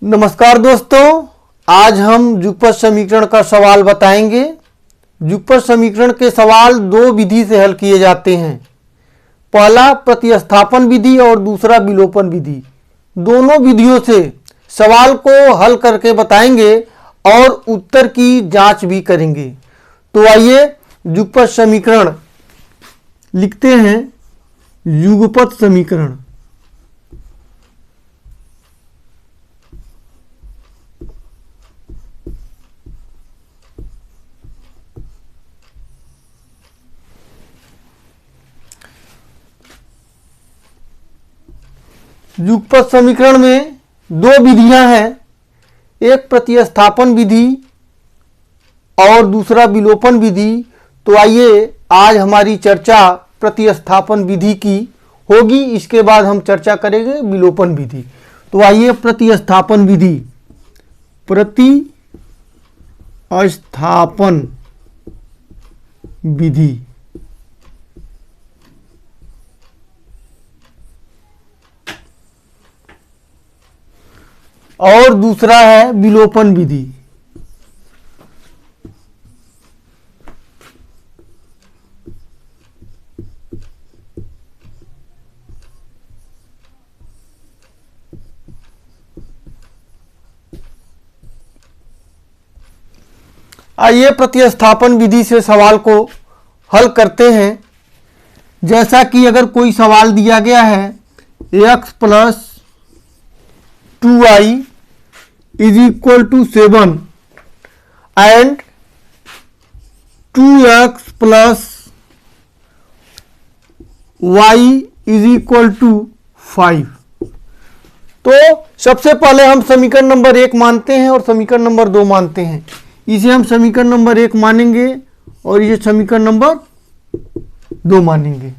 नमस्कार दोस्तों, आज हम युगपत समीकरण का सवाल बताएंगे। युगपत समीकरण के सवाल दो विधि से हल किए जाते हैं। पहला प्रतिस्थापन विधि और दूसरा विलोपन विधि। दोनों विधियों से सवाल को हल करके बताएंगे और उत्तर की जांच भी करेंगे। तो आइए युगपत समीकरण लिखते हैं। युगपत समीकरण युगपत समीकरण में दो विधियां हैं, एक प्रतिस्थापन विधि और दूसरा विलोपन विधि। तो आइए आज हमारी चर्चा प्रतिस्थापन विधि की होगी, इसके बाद हम चर्चा करेंगे विलोपन विधि। तो आइए प्रतिस्थापन विधि। प्रतिस्थापन विधि और दूसरा है विलोपन विधि। आइए प्रतिस्थापन विधि से सवाल को हल करते हैं। जैसा कि अगर कोई सवाल दिया गया है x plus 2y is equal to 7 and 2x plus y is equal to 5। तो सबसे पहले हम समीकरण नंबर 1 मानते हैं और समीकरण नंबर 2 मानते हैं। इसे हम समीकरण नंबर 1 मानेंगे और ये समीकरण नंबर 2 मानेंगे।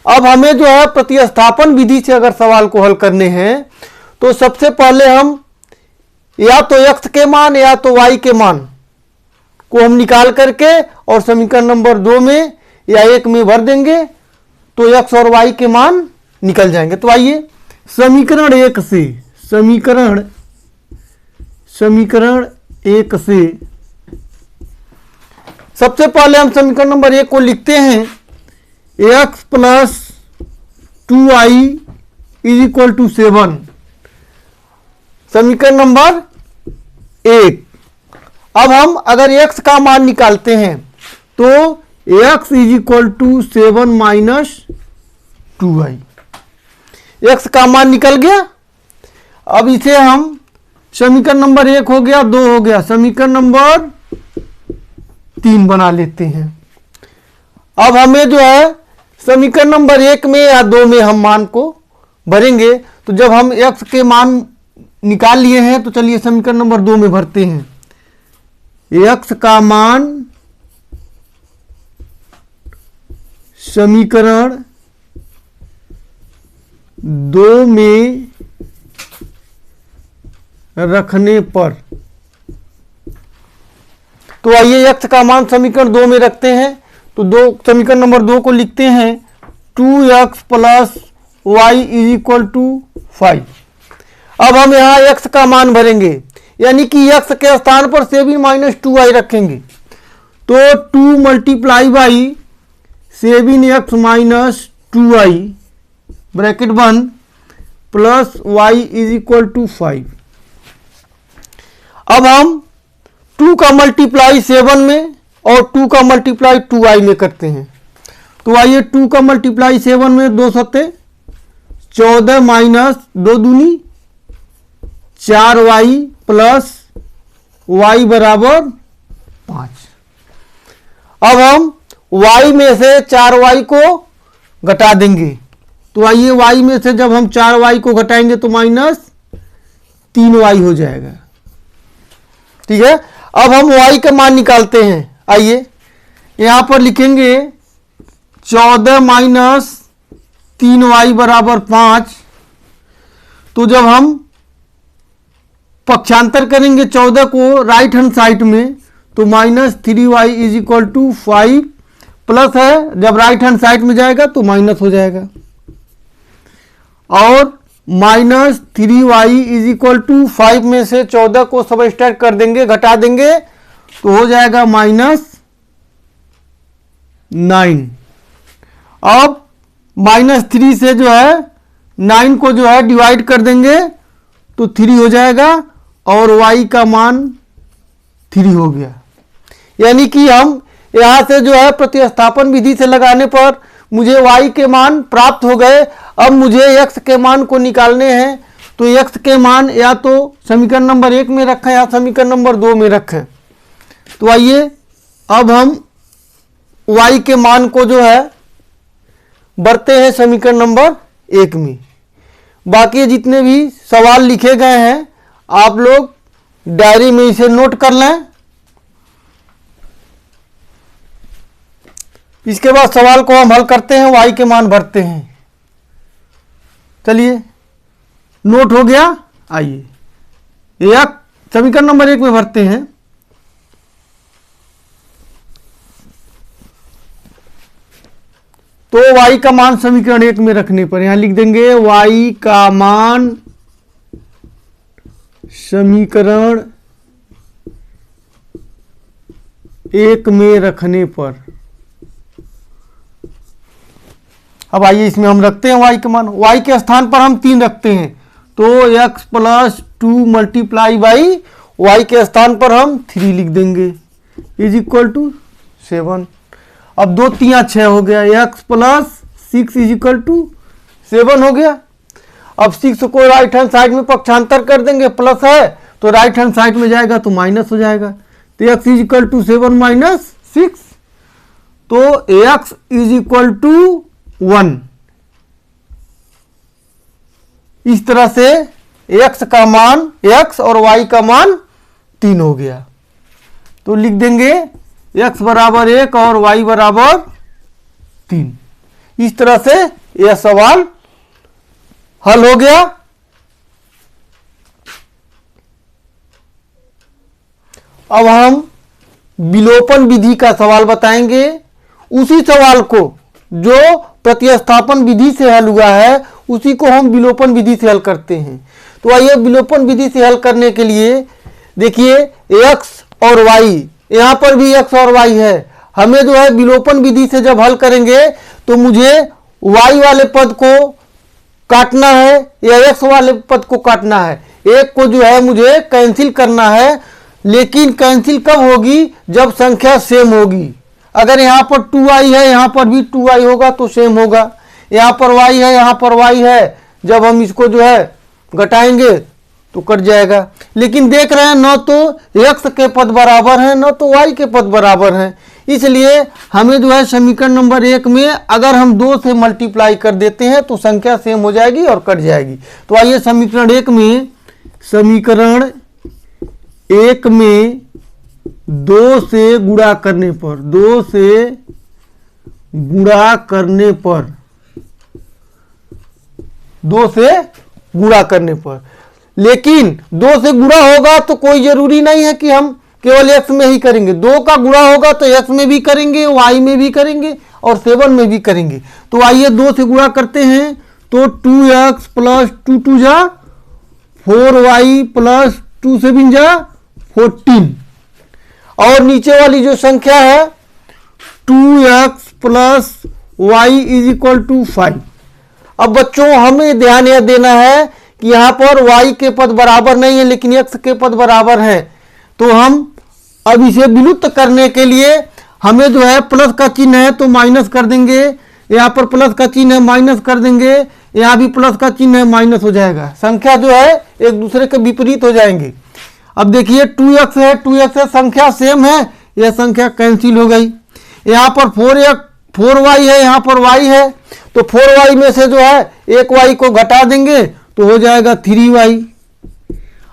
अब हमें जो है प्रतिस्थापन विधि से अगर सवाल को हल करने हैं तो सबसे पहले हम या तो x के मान या तो y के मान को हम निकाल करके और समीकरण नंबर 2 में या 1 में भर देंगे तो x और y के मान निकल जाएंगे। तो आइए समीकरण 1 से समीकरण 1 से सबसे पहले हम समीकरण नंबर 1 को लिखते हैं। x plus 2y is equal to 7। समीकरण नंबर 1। अब हम अगर x का मान निकालते हैं तो x is equal to 7 minus 2y। x का मान निकल गया। अब इसे हम समीकरण नंबर 1 हो गया, 2 हो गया, समीकरण नंबर 3 बना लेते हैं। अब हमें जो है समीकरण नंबर 1 में या 2 में हम मान को भरेंगे। तो जब हम x के मान निकाल लिए हैं तो चलिए समीकरण नंबर 2 में भरते हैं। x का मान समीकरण 2 में रखने पर, तो आइए x का मान समीकरण 2 में रखते हैं। तो समीकरण नंबर 2 को लिखते हैं 2x plus y is equal to 5। अब हम यहाँ x का मान भरेंगे, यानी कि x के स्थान पर 7 माइनस 2y रखेंगे। तो 2 multiply by 7x minus 2y bracket बंद plus y is equal to 5। अब हम 2 का मल्टीप्लाई 7 में और 2 का मल्टीप्लाई 2y में करते हैं। तो आइए 2 का मल्टीप्लाई 7 में 2 सत्ते 14 माइनस 2 दूनी 4y प्लस y बराबर 5। अब हम y में से 4y को घटा देंगे। तो आइए y में से जब हम 4y को घटाएंगे तो माइनस 3y हो जाएगा। ठीक है। अब हम y का मान निकालते हैं। आइए यहां पर लिखेंगे 14 माइनस 3y बराबर 5। तो जब हम पक्षांतर करेंगे 14 को राइट हैंड साइड में तो minus 3y is equal to 5 plus है, जब राइट हैंड साइड में जाएगा तो माइनस हो जाएगा। और minus 3y is equal to 5 में से 14 को सबट्रैक्ट कर देंगे, घटा देंगे, तो हो जाएगा -9। अब -3 से जो है 9 को जो है डिवाइड कर देंगे तो 3 हो जाएगा और y का मान 3 हो गया। यानी कि हम यहाँ से जो है प्रतिस्थापन विधि से लगाने पर मुझे y के मान प्राप्त हो गए। अब मुझे x के मान को निकालने हैं, तो x के मान या तो समीकरण नंबर 1 में रखें या समीकरण नंबर 2 में रखें। तो आइए अब हम y के मान को जो है भरते हैं समीकरण नंबर 1 में। बाकी जितने भी सवाल लिखे गए हैं आप लोग डायरी में इसे नोट कर लें। इसके बाद सवाल को हम हल करते हैं, y के मान भरते हैं। चलिए नोट हो गया। आइए एक समीकरण नंबर 1 में भरते हैं। तो y का मान समीकरण 1 में रखने पर यहां लिख देंगे y का मान समीकरण 1 में रखने पर। अब आइए इसमें हम रखते हैं y के मान। y के स्थान पर हम 3 रखते हैं, तो x plus 2 multiply by y के स्थान पर हम 3 लिख देंगे इज इक्वल टू 7। अब 2 3 6 हो गया, x plus 6 is equal to 7 हो गया। अब 6 को राइट हैंड साइड में पक्षांतर कर देंगे, प्लस है तो राइट हैंड साइड में जाएगा तो माइनस हो जाएगा, तो x is equal to 7 minus 6, तो x इज इक्वल टू 1। इस तरह से x का मान x और y का मान 3 हो गया। तो लिख देंगे x बराबर 1 और y बराबर 3। इस तरह से यह सवाल हल हो गया। अब हम विलोपन विधि का सवाल बताएंगे। उसी सवाल को जो प्रतिस्थापन विधि से हल हुआ है उसी को हम विलोपन विधि से हल करते हैं। तो आइए विलोपन विधि से हल करने के लिए देखिए x और y, यहाँ पर भी x और y है। हमें जो है विलोपन विधि से जब हल करेंगे तो मुझे y वाले पद को काटना है या x वाले पद को काटना है। एक को जो है मुझे कैंसिल करना है, लेकिन कैंसिल कब होगी जब संख्या सेम होगी। अगर यहाँ पर 2y है यहाँ पर भी 2y होगा तो सेम होगा, यहाँ पर y है यहाँ पर y है, जब हम इसको जो है घटाएंगे तो कट जाएगा। लेकिन देख रहे हैं न तो x के पद बराबर हैं न तो y के पद बराबर हैं, इसलिए हमें जो है समीकरण नंबर 1 में अगर हम 2 से मल्टीप्लाई कर देते हैं तो संख्या सेम हो जाएगी और कट जाएगी। तो आइए समीकरण 1 में 2 से गुणा करने पर, 2 से गुणा करने पर, 2 से गुणा करने पर, लेकिन 2 से गुणा होगा तो कोई जरूरी नहीं है कि हम केवल x में ही करेंगे। 2 का गुणा होगा तो x में भी करेंगे, y में भी करेंगे और 7 में भी करेंगे। तो आइए 2 से गुणा करते हैं, तो 2x प्लस 2 2 जा 4y प्लस 2 7 जा 14, और नीचे वाली जो संख्या है 2x plus y is equal to 5। अब बच्चों हमें ध्यान यह देना है कि यहाँ पर y के पद बराबर नहीं है लेकिन x के पद बराबर है, तो हम अब इसे विलुप्त करने के लिए हमें जो है प्लस का चिन्ह है तो माइनस कर देंगे, यहाँ पर प्लस का चिन्ह है माइनस कर देंगे, यहाँ भी प्लस का चिन्ह है माइनस हो जाएगा। संख्या जो है एक दूसरे के विपरीत हो जाएंगे। अब देखिए 2x है, 2x है, संख्या सेम है, यह संख्या कैंसिल हो गई। यहाँ पर 4y है, यहाँ पर y है, तो 4y में से जो है एक y को घटा देंगे तो हो जाएगा 3y,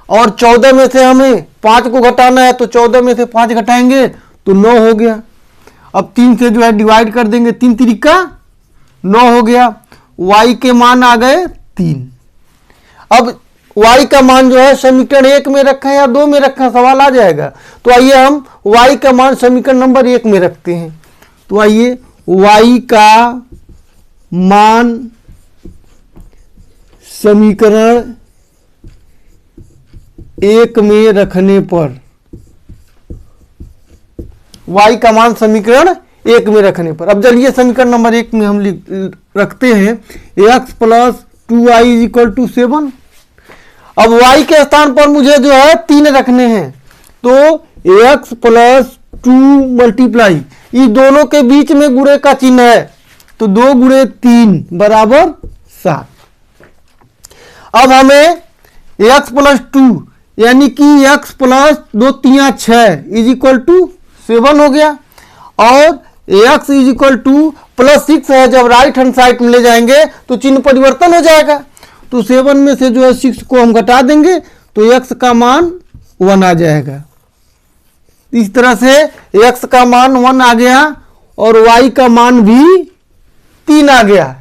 और 14 में से हमें 5 को घटाना है तो 14 में से 5 घटाएंगे तो 9 हो गया। अब 3 से जो है डिवाइड कर देंगे, 3 त्रिका 9 हो गया। y के मान आ गए 3। अब y का मान जो है समीकरण 1 में रखें या 2 में रखें, सवाल आ जाएगा। तो आइए हम y का मान समीकरण नंबर 1 में रखते हैं। तो आइए y का मान समीकरण एक में रखने पर, y का मान समीकरण एक में रखने पर। अब चलिए समीकरण नंबर एक में हम रखते हैं x plus 2y is equal to 7। अब y के स्थान पर मुझे जो है 3 रखने हैं, तो x प्लस 2 मल्टीप्लाई, इस दोनों के बीच में गुणे का चिन्ह है, तो 2 गुणे 3 बराबर 7। अब हमें x प्लस 2 यानी कि x plus 2 3 6 is equal to 7 हो गया, और x is equal to plus 6 है, जब राइट हैंड साइड में ले जाएंगे तो चिन्ह परिवर्तन हो जाएगा, तो 7 में से जो है 6 को हम घटा देंगे तो x का मान 1 आ जाएगा। इस तरह से x का मान 1 आ गया और y का मान भी 3 आ गया।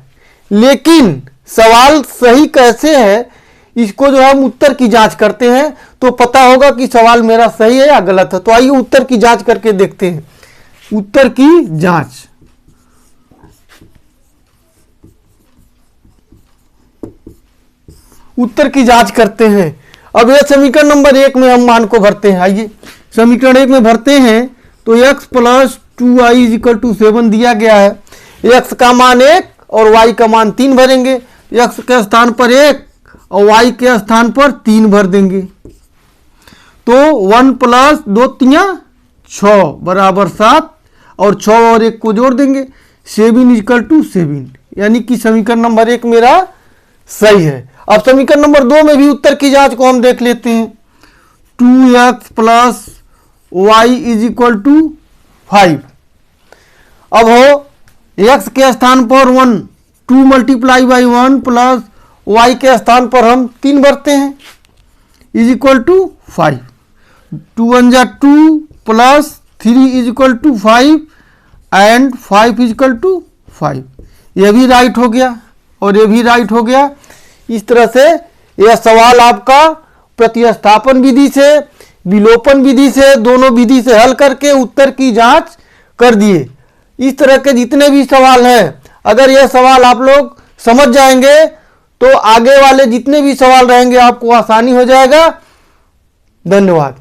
लेकिन सवाल सही कैसे है, इसको जो हम उत्तर की जांच करते हैं तो पता होगा कि सवाल मेरा सही है या गलत है। तो आइए उत्तर की जांच करके देखते हैं। उत्तर की जांच, उत्तर की जांच करते हैं। अब यह समीकरण नंबर 1 में हम मान को भरते हैं। आइए समीकरण 1 में भरते हैं, तो x plus 2y is equal to 7 दिया गया है। x का मान 1 और y का मान 3 भरेंगे, x के स्थान पर 1 और y के स्थान पर 3 भर देंगे, तो 1 प्लस 2 3 6 बराबर 7, और 6 और 1 को जोड़ देंगे, 7 इज इक्वल टू 7, यानी कि समीकरण नंबर 1 मेरा सही है। अब समीकरण नंबर 2 में भी उत्तर की जांच को हम देख लेते हैं। 2x plus y is equal to 5। अब हो x के स्थान पर 1, 2 मल्टीप्लाई बाई 1 प्लस y के स्थान पर हम 3 भरते हैं, इज इक्वल टू 5। 2 1 जा 2 plus 3 is equal to 5 and 5 is equal to 5। यह भी राइट हो गया और यह भी राइट हो गया। इस तरह से यह सवाल आपका प्रतिस्थापन विधि से, विलोपन विधि से, दोनों विधि से हल करके उत्तर की जांच कर दिए। इस तरह के जितने भी सवाल हैं, अगर यह सवाल आप लोग समझ जाएंगे तो आगे वाले जितने भी सवाल रहेंगे आपको आसानी हो जाएगा। धन्यवाद।